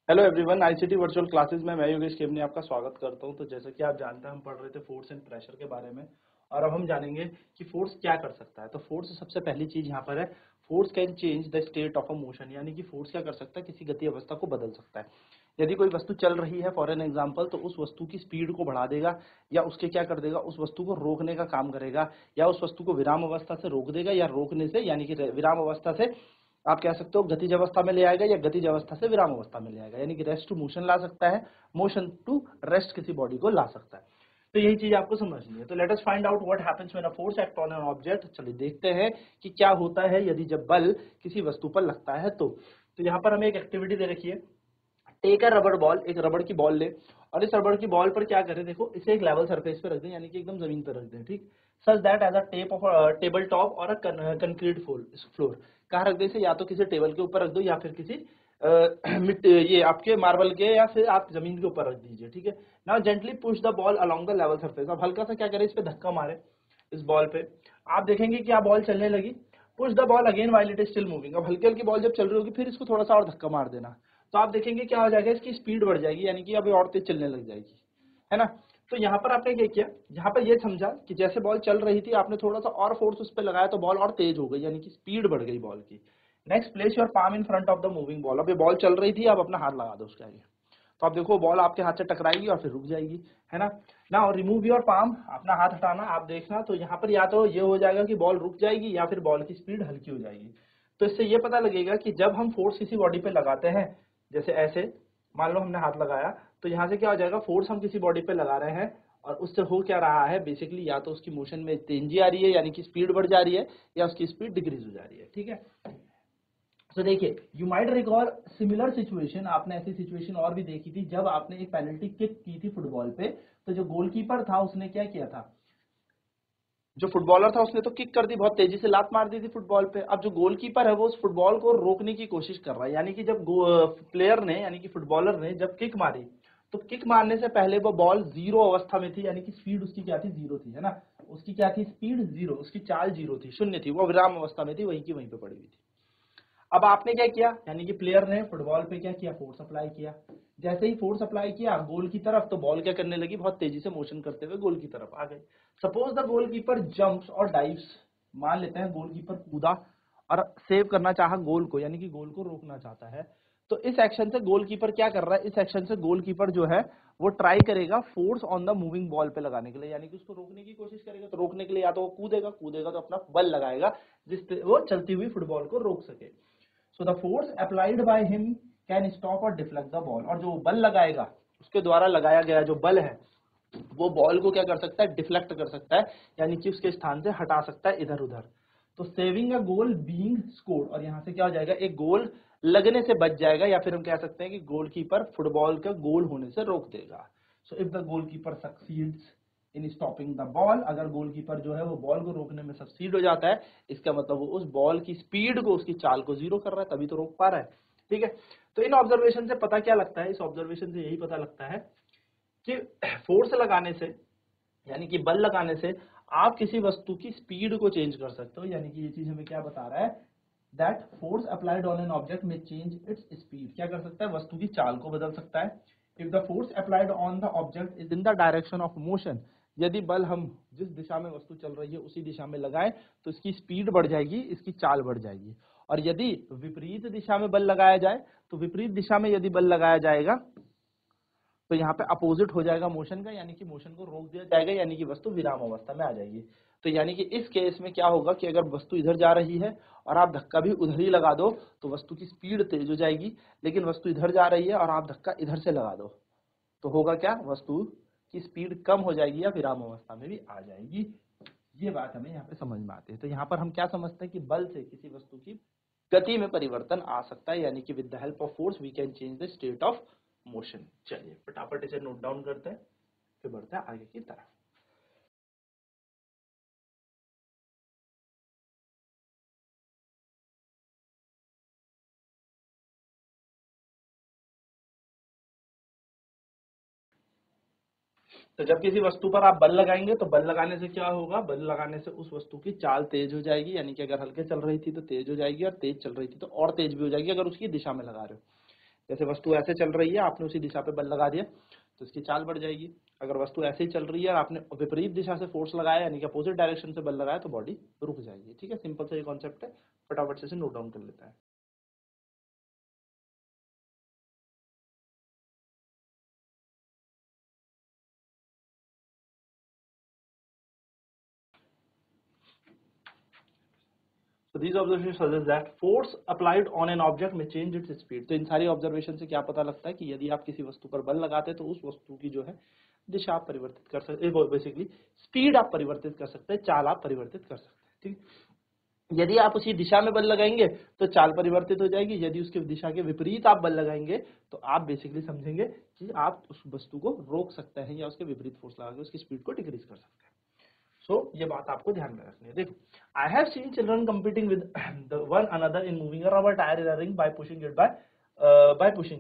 Hello everyone, ICT virtual classes में मैं योगेश केवनी आपका स्वागत करता हूं। तो जैसे कि आप जानते हैं, हम पढ़ रहे थे फोर्स एंड प्रेशर के बारे में और अब हम जानेंगे कि फोर्स क्या कर सकता है। तो फोर्स सबसे पहली चीज यहाँ पर है, force can change the state of a motion, यानी कि फोर्स क्या कर सकता है, किसी गति अवस्था को बदल सकता है। यदि कोई वस्तु चल रही है फॉर एन एग्जाम्पल, तो उस वस्तु की स्पीड को बढ़ा देगा या उसके क्या कर देगा, उस वस्तु को रोकने का काम करेगा, या उस वस्तु को विराम अवस्था से रोक देगा, या रोकने से यानी कि विराम अवस्था से आप कह सकते हो गतिज अवस्था में ले आएगा, या गतिज अवस्था से विराम अवस्था में ले आएगा, यानी कि रेस्ट टू मोशन ला सकता है, मोशन टू रेस्ट किसी बॉडी को ला सकता है। तो यही चीज आपको समझनी है। तो let us find out what happens when a force act on an object. चलिए देखते हैं कि क्या होता है यदि जब बल किसी वस्तु पर लगता है। तो यहाँ पर हमें एक एक्टिविटी दे रखी है, टेक अ रबड़ बॉल, एक रबड़ की बॉल ले और इस रबड़ की बॉल पर क्या करें, देखो इसे एक लेवल सरफेस पे रख दें, यानी कि एकदम जमीन पर रख दें, ठीक। Such that as a tape of table top और अ कंक्रीट फ्लोर, कहाँ रख दें इसे, या तो किसी टेबल के ऊपर रख दो या फिर किसी मिट्टी, ये आपके मार्बल के, या फिर आप जमीन के ऊपर रख दीजिए, ठीक है। Now gently push the ball along the level surface. अब हल्का सा क्या करें, इस पे धक्का मारे, इस बॉल पे। आप देखेंगे कि बॉल चलने लगी। Push the ball again while it is still moving. अब हल्की हल्की बॉल जब चल रही होगी, फिर इसको थोड़ा सा और धक्का मार देना, तो आप देखेंगे क्या हो जाएगा, इसकी स्पीड बढ़ जाएगी, यानी कि अभी और तेज चलने लग जाएगी, है ना। तो यहाँ पर आपने क्या किया, यहाँ पर ये समझा कि जैसे बॉल चल रही थी, आपने थोड़ा सा और फोर्स उस पर लगाया तो बॉल और तेज हो गई, यानी कि स्पीड बढ़ गई बॉल की। Next, place your palm in front of the moving ball. अब ये बॉल चल रही थी, आप अपना हाथ लगा दो उसके आगे, तो आप देखो बॉल आपके हाथ से टकराएगी और फिर रुक जाएगी, है ना। ना रिमूव योर पाम, अपना हाथ हटाना, आप देखना, तो यहाँ पर या तो ये हो जाएगा कि बॉल रुक जाएगी या फिर बॉल की स्पीड हल्की हो जाएगी। तो इससे ये पता लगेगा कि जब हम फोर्स किसी बॉडी पे लगाते हैं, जैसे ऐसे मान लो हमने हाथ लगाया, तो यहाँ से क्या हो जाएगा, फोर्स हम किसी बॉडी पे लगा रहे हैं और उससे हो क्या रहा है, बेसिकली या तो उसकी मोशन में तेजी आ रही है, यानी कि स्पीड बढ़ जा रही है, या उसकी स्पीड डिक्रीज हो जा रही है, ठीक है। तो देखिए, you might recall similar situation, आपने ऐसी सिचुएशन और भी देखी थी जब आपने एक पेनल्टी किक की थी फुटबॉल पे। तो जो गोलकीपर था उसने क्या किया था, जो फुटबॉलर था उसने तो किक कर दी, बहुत तेजी से लात मार दी थी फुटबॉल पे। अब जो गोलकीपर है वो उस फुटबॉल को रोकने की कोशिश कर रहा है, यानी कि जब प्लेयर ने यानी कि फुटबॉलर ने जब किक मारी, तो किक मारने से पहले वो बॉल जीरो अवस्था में थी, यानी कि स्पीड उसकी क्या थी, जीरो थी, है ना। उसकी क्या थी, स्पीड जीरो, उसकी चाल जीरो थी, शून्य थी, वो विराम अवस्था में थी, वहीं की वहीं पे पड़ी हुई थी। अब आपने क्या किया, यानी कि प्लेयर ने फुटबॉल पे क्या किया, फोर्स अप्लाई किया। जैसे ही फोर्स अप्लाई किया गोल की तरफ, तो बॉल क्या करने लगी, बहुत तेजी से मोशन करते हुए गोल की तरफ आ गई। सपोज द गोलकीपर जंप्स और डाइव्स, मान लेते हैं गोलकीपर कूदा और सेव करना चाहा गोल को, यानी कि गोल को रोकना चाहता है। तो इस एक्शन से गोलकीपर क्या कर रहा है, इस एक्शन से गोलकीपर जो है वो ट्राई करेगा force on the moving ball पे लगाने के लिए, यानी कि उसको रोकने की कोशिश करेगा। तो रोकने के लिए या तो वो कूदेगा, कूदेगा तो अपना बल लगाएगा जिससे वो चलती हुई फुटबॉल को रोक सके। So the force applied by him can stop और डिफ्लेक्ट द बॉल। और जो बल लगाएगा, उसके द्वारा लगाया गया जो बल है, वो बॉल को क्या कर सकता है, डिफ्लेक्ट कर सकता है, यानी कि उसके स्थान से हटा सकता है इधर उधर। तो सेविंग अ गोल बीइंग स्कोर्ड, और यहाँ से क्या हो जाएगा, एक गोल लगने से बच जाएगा, या फिर हम कह सकते हैं कि गोलकीपर फुटबॉल का गोल होने से रोक देगा। So if the goalkeeper succeeds in stopping the ball, अगर गोलकीपर जो है वो बॉल को रोकने में सक्सीड हो जाता है, इसका मतलब वो उस बॉल की स्पीड को, उसकी चाल को जीरो कर रहा है, तभी तो रोक पा रहा है, ठीक है। तो इन ऑब्जर्वेशन से पता क्या लगता है, इस ऑब्जर्वेशन से यही पता लगता है कि फोर्स लगाने से, यानी कि बल लगाने से आप किसी वस्तु की स्पीड को चेंज कर सकते हो। यानी कि ये चीज हमें क्या बता रहा है, that force applied on an object में चेंज इट्स स्पीड, क्या कर सकता है, वस्तु की चाल को बदल सकता है। If the force applied on the object is in the direction of motion, यदि बल हम जिस दिशा में वस्तु चल रही है उसी दिशा में लगाएं, तो इसकी स्पीड बढ़ जाएगी, इसकी चाल बढ़ जाएगी। और यदि विपरीत दिशा में बल लगाया जाए, तो विपरीत दिशा में यदि बल लगाया जाएगा, तो यहाँ पे अपोजिट हो जाएगा मोशन का, यानी कि मोशन को रोक दिया जाएगा, यानी कि वस्तु विराम अवस्था में आ जाएगी। तो यानी कि इस केस में क्या होगा कि अगर वस्तु इधर जा रही है और आप धक्का भी उधर ही लगा दो, तो वस्तु की स्पीड तेज हो जाएगी। लेकिन वस्तु इधर जा रही है और आप धक्का इधर से लगा दो, तो होगा क्या, वस्तु की स्पीड कम हो जाएगी या विराम अवस्था में भी आ जाएगी। ये बात हमें यहाँ पे समझ में आती है। तो यहाँ पर हम क्या समझते हैं कि बल से किसी वस्तु की गति में परिवर्तन आ सकता है, यानी कि with the help of force we can change the state of motion. चलिए फटाफट इसे नोट डाउन करते हैं, फिर बढ़ते हैं आगे की तरफ। तो जब किसी वस्तु पर आप बल लगाएंगे, तो बल लगाने से क्या होगा, बल लगाने से उस वस्तु की चाल तेज हो जाएगी, यानी कि अगर हल्के चल रही थी तो तेज हो जाएगी, और तेज चल रही थी तो और तेज भी हो जाएगी, अगर उसकी दिशा में लगा रहे हो। जैसे वस्तु ऐसे चल रही है, आपने उसी दिशा पे बल लगा दिया तो इसकी चाल बढ़ जाएगी। अगर वस्तु ऐसे ही चल रही है और आपने विपरीत दिशा से फोर्स लगाया यानी कि अपोजिट डायरेक्शन से बल लगाया तो बॉडी रुक जाएगी। ठीक है, सिंपल सा ये कॉन्सेप्ट है, फटाफट से इसे नोट डाउन कर लेता है। So these observations suggest that force applied on an object may change its speed। तो इन सारी ऑब्जर्वेशन से क्या पता लगता है कि यदि आप किसी वस्तु पर बल लगाते हैं तो उस वस्तु की जो है दिशा आप परिवर्तित कर सकते हैं, बेसिकली स्पीड आप परिवर्तित कर सकते हैं, चाल आप परिवर्तित कर सकते हैं। ठीक, यदि आप उसी दिशा में बल लगाएंगे तो चाल परिवर्तित हो जाएगी, यदि उसके दिशा के विपरीत आप बल लगाएंगे तो आप बेसिकली समझेंगे कि आप उस वस्तु को रोक सकते हैं या उसके विपरीत फोर्स लगा के उसकी स्पीड को डिक्रीज कर सकते हैं। ये बात आपको ध्यान में रखनी है। देखो, I have seen children competing with one another in moving a rubber tyre in a ring bye pushing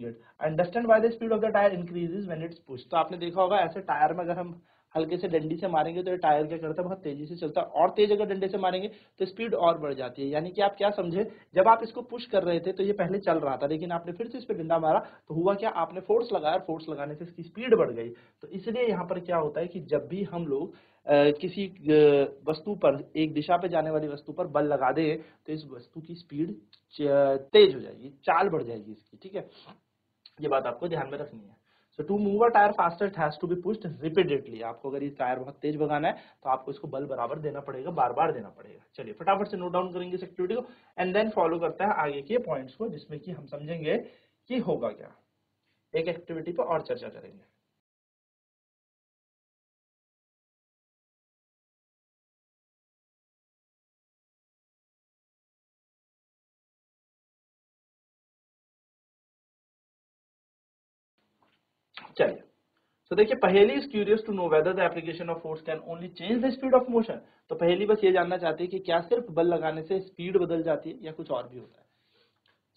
it. Understand why the speed of the tyre increases when it's push. तो आपने देखा होगा ऐसे टायर में अगर हम हल्के से डंडी से मारेंगे तो ये टायर क्या करता है, बहुत तेजी से चलता है, और तेज अगर डंडे से मारेंगे तो स्पीड और बढ़ जाती है। यानी कि आप क्या समझे, जब आप इसको पुश कर रहे थे तो ये पहले चल रहा था, लेकिन आपने फिर से इस पे डंडा मारा तो हुआ क्या, आपने फोर्स लगाया, फोर्स लगाने से इसकी स्पीड बढ़ गई। तो इसलिए यहाँ पर क्या होता है कि जब भी हम लोग किसी वस्तु पर, एक दिशा पे जाने वाली वस्तु पर बल लगा दे तो इस वस्तु की स्पीड तेज हो जाएगी, चाल बढ़ जाएगी इसकी। ठीक है, ये बात आपको ध्यान में रखनी है। So to move a tyre faster it has to be pushed repeatedly. आपको अगर ये टायर बहुत तेज भगाना है तो आपको इसको बल बराबर देना पड़ेगा, बार बार देना पड़ेगा। चलिए फटाफट से नोट डाउन करेंगे इस एक्टिविटी को एंड देन फॉलो करता है आगे के पॉइंट्स को, जिसमें कि हम समझेंगे कि होगा क्या, एक एक्टिविटी पर और चर्चा करेंगे। चलिए, तो देखिए, Paheli is curious to know whether the application of force can only change the speed of motion. तो पहेली बस ये जानना चाहती है कि क्या सिर्फ बल लगाने से स्पीड बदल जाती है या कुछ और भी होता है।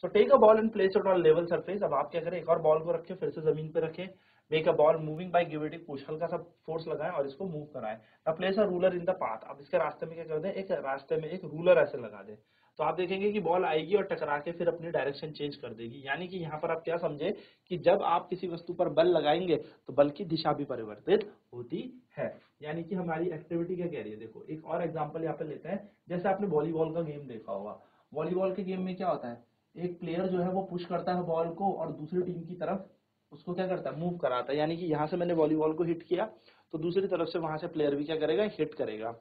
So take a ball and place it on level surface. अब आप क्या करें, एक और बॉल को रखें, फिर से जमीन पे रखें। Make a ball moving by giving push, हल्का सा फोर्स लगाएं और इसको मूव कराएं। अब place a ruler in the path. अब इसके रास्ते में क्या कर दें, एक रास्ते में एक रूलर ऐसे लगा दें। तो आप देखेंगे कि बॉल आएगी और टकरा के फिर अपनी डायरेक्शन चेंज कर देगी। यानी कि यहाँ पर आप क्या समझे कि जब आप किसी वस्तु पर बल लगाएंगे तो बल की दिशा भी परिवर्तित होती है। यानी कि हमारी एक्टिविटी क्या कह रही है, देखो एक और एग्जांपल यहाँ पे लेते हैं। जैसे आपने वॉलीबॉल का गेम देखा होगा, वॉलीबॉल के गेम में क्या होता है, एक प्लेयर जो है वो पुश करता है बॉल को और दूसरी टीम की तरफ उसको क्या करता है, मूव कराता है। यानी कि यहाँ से मैंने वॉलीबॉल को हिट किया तो दूसरी तरफ से वहां से प्लेयर भी क्या करेगा, हिट करेगा।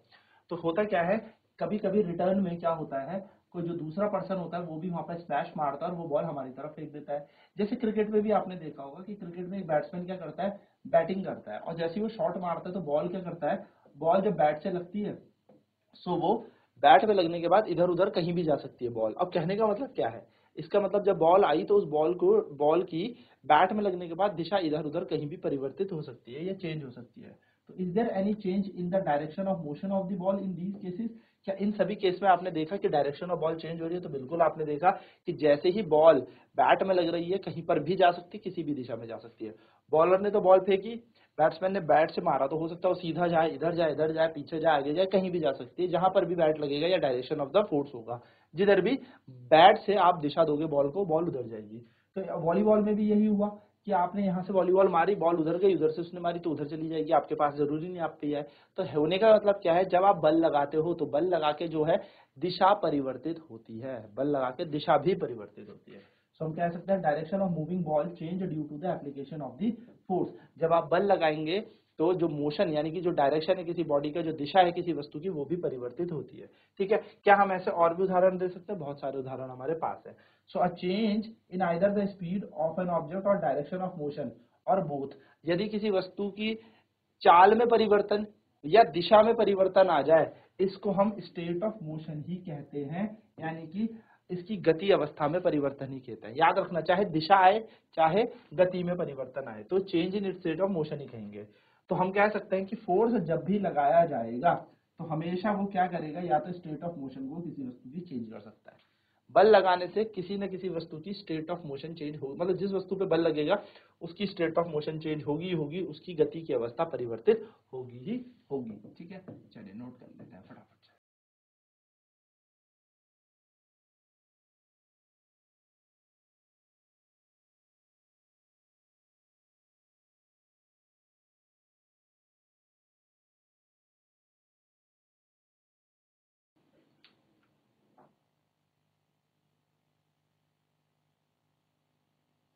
तो होता क्या है, कभी कभी रिटर्न में क्या होता है, कोई जो दूसरा पर्सन होता है वो भी वहां पर स्मैश मारता है और वो बॉल हमारी तरफ फेंक देता है। जैसे क्रिकेट में भी आपने देखा होगा कि क्रिकेट में एक बैट्समैन क्या करता है, बैटिंग करता है, और जैसे ही वो शॉट मारता है तो बॉल क्या करता है, बॉल जब बैट से लगती है सो वो बैट में लगने के बाद इधर उधर कहीं भी जा सकती है बॉल। अब कहने का मतलब क्या है, इसका मतलब जब बॉल आई तो उस बॉल की बैट में लगने के बाद दिशा इधर उधर कहीं भी परिवर्तित हो सकती है या चेंज हो सकती है। तो is there any change in the direction of motion of the ball in these cases. क्या इन सभी केस में आपने देखा कि डायरेक्शन ऑफ बॉल चेंज हो रही है? तो बिल्कुल आपने देखा कि जैसे ही बॉल बैट में लग रही है कहीं पर भी जा सकती है, किसी भी दिशा में जा सकती है। बॉलर ने तो बॉल फेंकी, बैट्समैन ने बैट से मारा, तो हो सकता है वो सीधा जाए, इधर जाए, पीछे जाए, आगे जाए, कहीं भी जा सकती है। जहां पर भी बैट लगेगा या डायरेक्शन ऑफ द फोर्स होगा, जिधर भी बैट से आप दिशा दोगे बॉल को, बॉल उधर जाएगी। तो वॉलीबॉल में भी यही हुआ कि आपने यहाँ से वॉलीबॉल मारी, बॉल उधर गई, उधर से उसने मारी तो उधर चली जाएगी, आपके पास जरूरी नहीं आप पे आए। तो होने का मतलब क्या है, जब आप बल लगाते हो तो बल लगा के जो है दिशा परिवर्तित होती है, बल लगा के दिशा भी परिवर्तित होती है। सो हम कह सकते हैं direction of moving ball change due to the application of the force. जब आप बल लगाएंगे तो जो मोशन यानी कि जो डायरेक्शन है किसी बॉडी का, जो दिशा है किसी वस्तु की, वो भी परिवर्तित होती है। ठीक है, क्या हम ऐसे और भी उदाहरण दे सकते हैं? बहुत सारे उदाहरण हमारे पास है। So a change in either the speed of an object और डायरेक्शन ऑफ मोशन और बोथ। यदि किसी वस्तु की चाल में परिवर्तन या दिशा में परिवर्तन आ जाए, इसको हम स्टेट ऑफ मोशन ही कहते हैं। यानी कि इसकी गति अवस्था में परिवर्तन ही कहते हैं। याद रखना, चाहे दिशा आए चाहे गति में परिवर्तन आए तो change in state of motion ही कहेंगे। तो हम कह सकते हैं कि फोर्स जब भी लगाया जाएगा तो हमेशा वो क्या करेगा, या तो स्टेट ऑफ मोशन को किसी वस्तु की चेंज कर सकता है। बल लगाने से किसी न किसी वस्तु की स्टेट ऑफ मोशन चेंज हो, मतलब जिस वस्तु पे बल लगेगा उसकी स्टेट ऑफ मोशन चेंज होगी होगी, उसकी गति की अवस्था परिवर्तित होगी ही होगी। ठीक है, चलिए नोट कर लेते हैं फटाफट।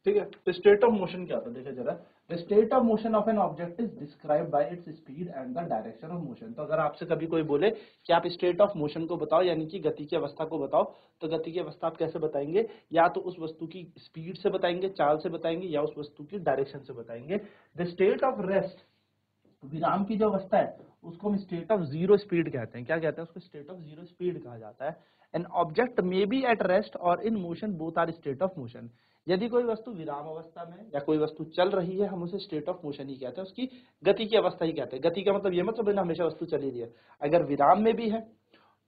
ठीक है। तो स्टेट ऑफ मोशन क्या होता है, देखिए जरा, the state of motion of an object is describe by its speed and the direction of motion. तो अगर आपसे कभी कोई बोले कि आप स्टेट ऑफ मोशन को बताओ, यानी कि गति की अवस्था को बताओ, तो गति की अवस्था आप कैसे बताएंगे? या तो उस वस्तु की स्पीड से बताएंगे, चाल से बताएंगे, या उस वस्तु की डायरेक्शन से बताएंगे। द स्टेट ऑफ रेस्ट, विराम की जो अवस्था है, उसको हम स्टेट ऑफ जीरो स्पीड कहते हैं। क्या कहते हैं उसको? स्टेट ऑफ जीरो स्पीड कहा जाता है। An object may be at rest और in motion, both are state of motion. यदि कोई वस्तु विराम अवस्था में या कोई वस्तु चल रही है, हम उसे स्टेट ऑफ मोशन ही कहते हैं, उसकी गति की अवस्था ही कहते हैं। गति का मतलब ये मतलब है ना हमेशा वस्तु चल ही रही है, अगर विराम में भी है,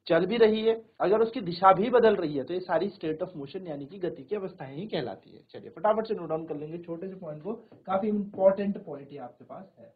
चल भी रही है, अगर उसकी दिशा भी बदल रही है, तो ये सारी स्टेट ऑफ मोशन यानी कि गति की अवस्थाएं ही कहलाती है। चलिए फटाफट से नोट डाउन कर लेंगे छोटे से पॉइंट को, काफी इंपॉर्टेंट पॉइंट ये आपके पास है।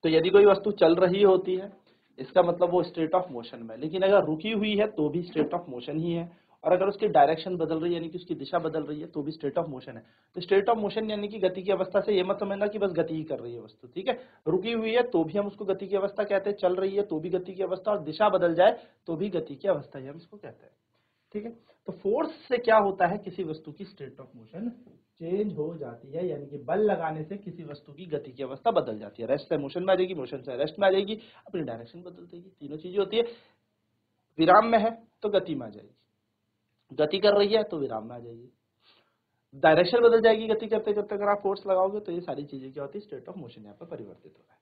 तो यदि कोई वस्तु चल रही होती है, इसका मतलब वो स्टेट ऑफ मोशन में, लेकिन अगर रुकी हुई है तो भी स्टेट ऑफ मोशन ही है, और अगर उसकी डायरेक्शन बदल रही है यानी कि उसकी दिशा बदल रही है तो भी स्टेट ऑफ मोशन है। तो स्टेट ऑफ मोशन यानी कि गति की अवस्था से ये मत समझना कि बस गति ही कर रही है वस्तु, ठीक है। रुकी हुई है तो भी हम उसको गति की अवस्था कहते हैं, चल रही है तो भी गति की अवस्था, और दिशा बदल जाए तो भी गति की अवस्था ही हम इसको कहते हैं, ठीक है। तो फोर्स से क्या होता है, किसी वस्तु की स्टेट ऑफ मोशन चेंज हो जाती है, यानी कि बल लगाने से किसी वस्तु की गति की अवस्था बदल जाती है। रेस्ट से मोशन में आ जाएगी, मोशन से रेस्ट में आ जाएगी, अपनी डायरेक्शन बदल देगी, तीनों चीजें होती है। विराम में है तो गति में आ जाएगी, गति कर रही है तो विराम में आ जाएगी, डायरेक्शन बदल जाएगी गति करते करते अगर आप फोर्स लगाओगे, तो ये सारी चीजें क्या होती है, स्टेट ऑफ मोशन यहाँ पर परिवर्तित हो रहा है।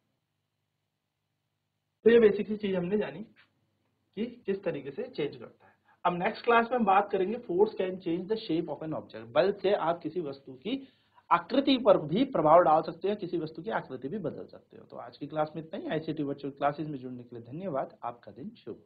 तो ये बेसिक सी चीज हमने जानी कि किस तरीके से चेंज करता है। अब नेक्स्ट क्लास में हम बात करेंगे force can change the shape of an object. बल से आप किसी वस्तु की आकृति पर भी प्रभाव डाल सकते हैं, किसी वस्तु की आकृति भी बदल सकते हो। तो आज की क्लास में इतना ही। आईसीटी वर्चुअल क्लासेस में जुड़ने के लिए धन्यवाद। आपका दिन शुभ।